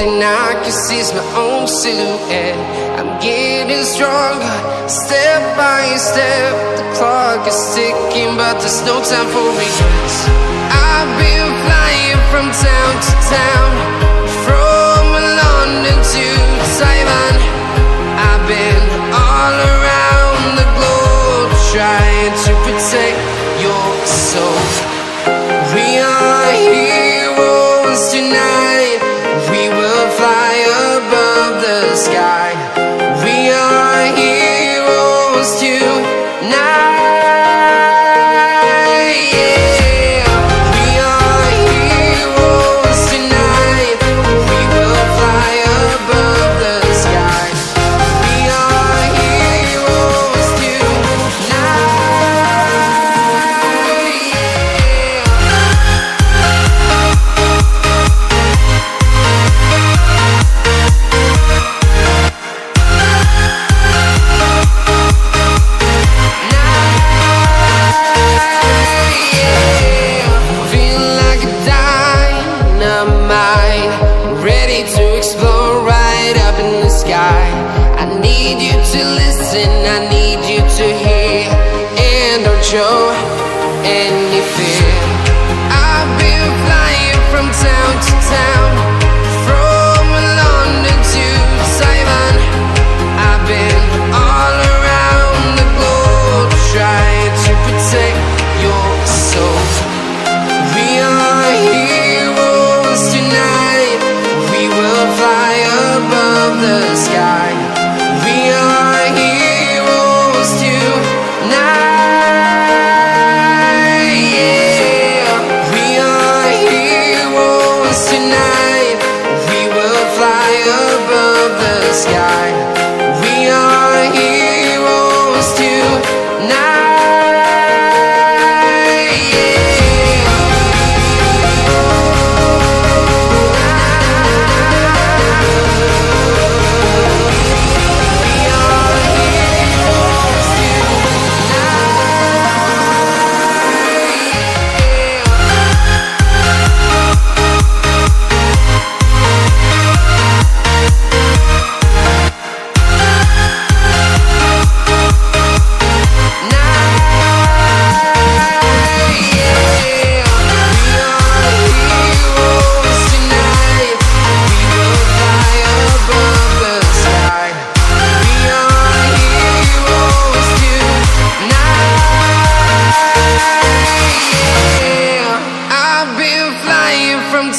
thing I can see is my own silhouette. I'm getting stronger, step by step. The clock is ticking, but there's no time for regrets. I've been flying from town to town, from London to Taiwan. I've been all around the globe, trying to protect your soul. We are heroes tonight. We will fly above the sky. We are heroes tonight. Yeah. We are heroes tonight. We will fly above the sky. We are heroes tonight. I need you to hear and don't show any fear. I've been flying from town to town, from London to Taiwan. I've been all around the globe, trying to protect your soul. We are heroes tonight. We will fly above the sky. We are heroes tonight. Yeah. We are heroes tonight. We will fly above the sky. We are heroes tonight.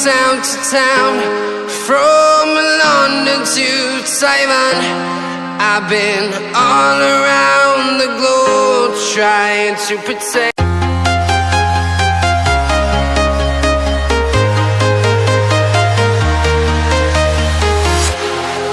Town to town, from London to Taiwan. I've been all around the globe, trying to protect.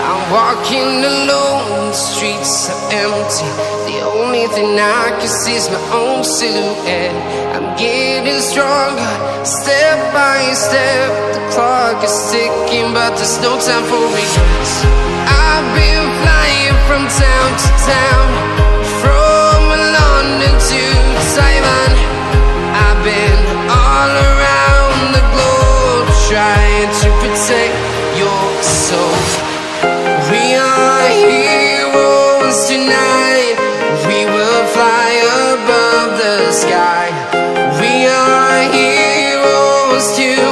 I'm walking alone, the streets are empty. The only thing I can see is my own silhouette. I'm getting stronger, step by step. The clock is ticking, but there's no time for regrets. I've been flying from town to town, from London to Taiwan. I've been all around the globe, trying to protect your soul. We are heroes tonight. We will fly above the sky. We are heroes tonight.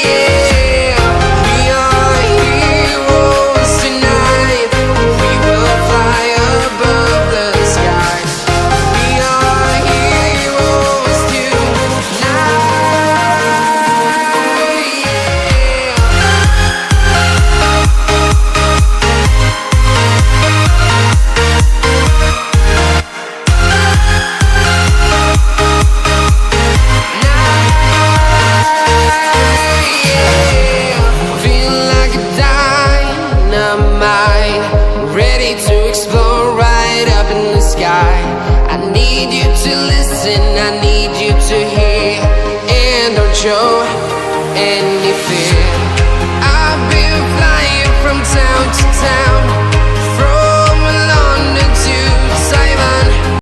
Yeah. We are heroes tonight. We will fly above the sky. We are heroes tonight. Ready to explore right up in the sky. I need you to listen,